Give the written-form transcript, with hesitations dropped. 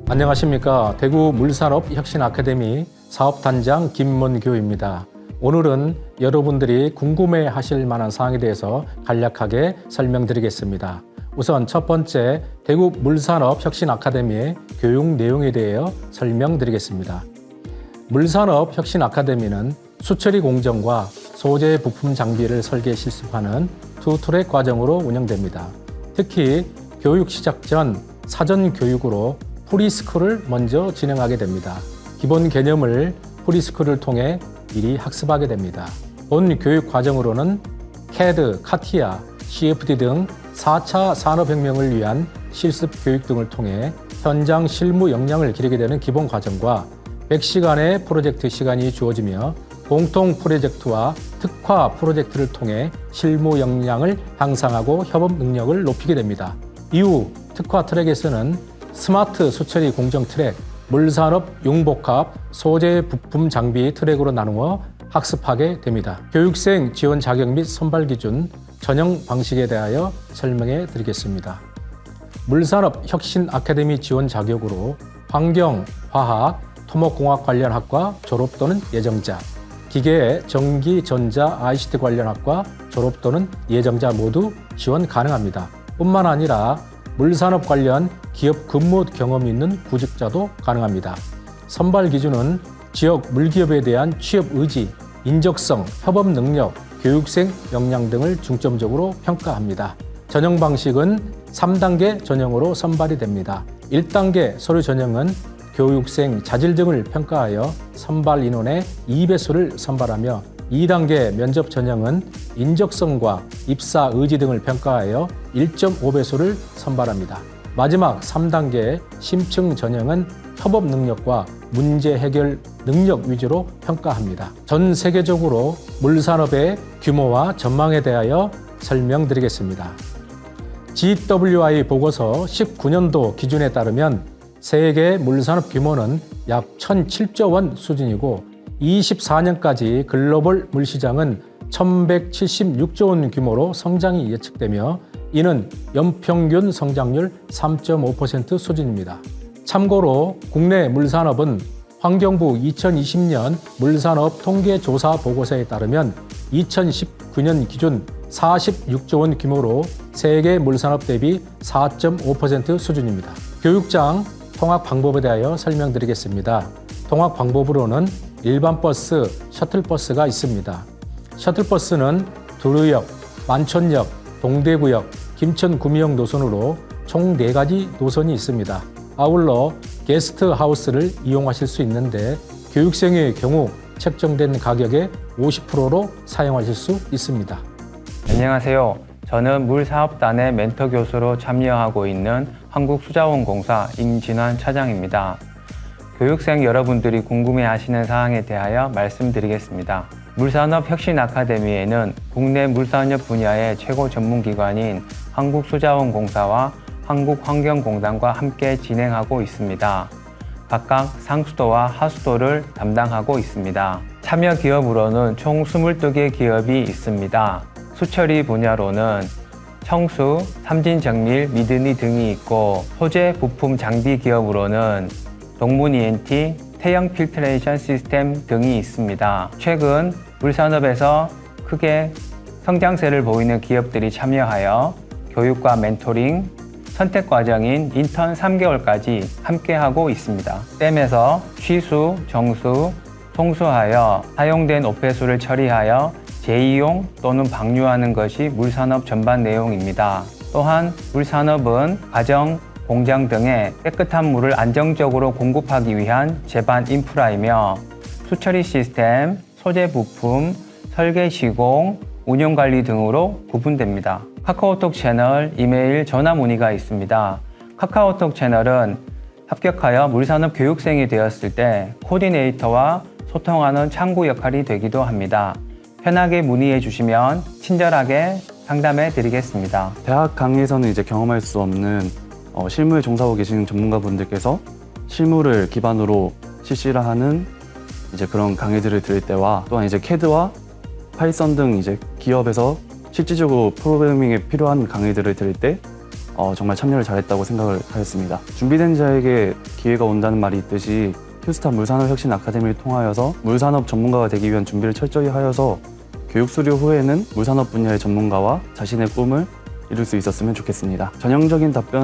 안녕하십니까. 대구 물산업혁신아카데미 사업단장 김문교입니다. 오늘은 여러분들이 궁금해하실 만한 사항에 대해서 간략하게 설명드리겠습니다. 우선 첫 번째, 대구 물산업혁신아카데미의 교육 내용에 대해 설명드리겠습니다. 물산업혁신아카데미는 수처리 공정과 소재 부품 장비를 설계 실습하는 투트랙 과정으로 운영됩니다. 특히 교육 시작 전 사전 교육으로 프리스쿨을 먼저 진행하게 됩니다. 기본 개념을 프리스쿨을 통해 미리 학습하게 됩니다. 본 교육 과정으로는 CAD, 카티아, CFD 등 4차 산업혁명을 위한 실습 교육 등을 통해 현장 실무 역량을 기르게 되는 기본 과정과 100시간의 프로젝트 시간이 주어지며 공통 프로젝트와 특화 프로젝트를 통해 실무 역량을 향상하고 협업 능력을 높이게 됩니다. 이후 특화 트랙에서는 스마트 수처리 공정 트랙, 물산업 융복합 소재 부품 장비 트랙으로 나누어 학습하게 됩니다. 교육생 지원 자격 및 선발 기준, 전형 방식에 대하여 설명해 드리겠습니다. 물산업 혁신 아카데미 지원 자격으로 환경, 화학, 토목공학 관련 학과 졸업 또는 예정자, 기계, 전기, 전자, ICT 관련 학과 졸업 또는 예정자 모두 지원 가능합니다. 뿐만 아니라 물산업 관련 기업 근무 경험이 있는 구직자도 가능합니다. 선발 기준은 지역 물기업에 대한 취업 의지, 인적성, 협업 능력, 교육생 역량 등을 중점적으로 평가합니다. 전형 방식은 3단계 전형으로 선발이 됩니다. 1단계 서류 전형은 교육생 자질 등을 평가하여 선발 인원의 2배수를 선발하며 2단계 면접 전형은 인적성과 입사 의지 등을 평가하여 1.5배수를 선발합니다. 마지막 3단계 심층 전형은 협업 능력과 문제 해결 능력 위주로 평가합니다. 전 세계적으로 물산업의 규모와 전망에 대하여 설명드리겠습니다. GWI 보고서 19년도 기준에 따르면 세계 물산업 규모는 약 1,007조 원 수준이고 24년까지 글로벌 물시장은 1,176조 원 규모로 성장이 예측되며 이는 연평균 성장률 3.5% 수준입니다. 참고로 국내 물산업은 환경부 2020년 물산업 통계조사 보고서에 따르면 2019년 기준 46조 원 규모로 세계 물산업 대비 4.5% 수준입니다. 교육장 통학 방법에 대하여 설명드리겠습니다. 통학 방법으로는 일반 버스, 셔틀버스가 있습니다. 셔틀버스는 두류역, 만촌역, 동대구역, 김천구미역 노선으로 총 4가지 노선이 있습니다. 아울러 게스트하우스를 이용하실 수 있는데 교육생의 경우 책정된 가격의 50%로 사용하실 수 있습니다. 안녕하세요. 저는 물사업단의 멘토 교수로 참여하고 있는 한국수자원공사 임진환 차장입니다. 교육생 여러분들이 궁금해하시는 사항에 대하여 말씀드리겠습니다. 물산업혁신아카데미에는 국내 물산업 분야의 최고 전문기관인 한국수자원공사와 한국환경공단과 함께 진행하고 있습니다. 각각 상수도와 하수도를 담당하고 있습니다. 참여 기업으로는 총 22개 기업이 있습니다. 수처리 분야로는 청수, 삼진정밀, 미드니 등이 있고 소재 부품 장비 기업으로는 동문 ENT, 태형 필트레이션 시스템 등이 있습니다. 최근 물산업에서 크게 성장세를 보이는 기업들이 참여하여 교육과 멘토링, 선택 과정인 인턴 3개월까지 함께하고 있습니다. 댐에서 취수, 정수, 송수하여 사용된 오폐수를 처리하여 재이용 또는 방류하는 것이 물산업 전반 내용입니다. 또한 물산업은 가정, 공장 등의 깨끗한 물을 안정적으로 공급하기 위한 제반 인프라이며 수처리 시스템, 소재 부품, 설계 시공, 운영 관리 등으로 구분됩니다. 카카오톡 채널, 이메일, 전화 문의가 있습니다. 카카오톡 채널은 합격하여 물산업 교육생이 되었을 때 코디네이터와 소통하는 창구 역할이 되기도 합니다. 편하게 문의해 주시면 친절하게 상담해 드리겠습니다. 대학 강의에서는 이제 경험할 수 없는 실무에 종사하고 계시는 전문가분들께서 실무를 기반으로 실시를 하는 이제 그런 강의들을 들을 때와 또한 이제 CAD와 파이썬 등 이제 기업에서 실질적으로 프로그래밍에 필요한 강의들을 들을 때 정말 참여를 잘했다고 생각을 하였습니다. 준비된 자에게 기회가 온다는 말이 있듯이 휴스타 물산업혁신 아카데미를 통하여서 물산업 전문가가 되기 위한 준비를 철저히 하여서 교육 수료 후에는 물산업 분야의 전문가와 자신의 꿈을 이룰 수 있었으면 좋겠습니다. 전형적인 답변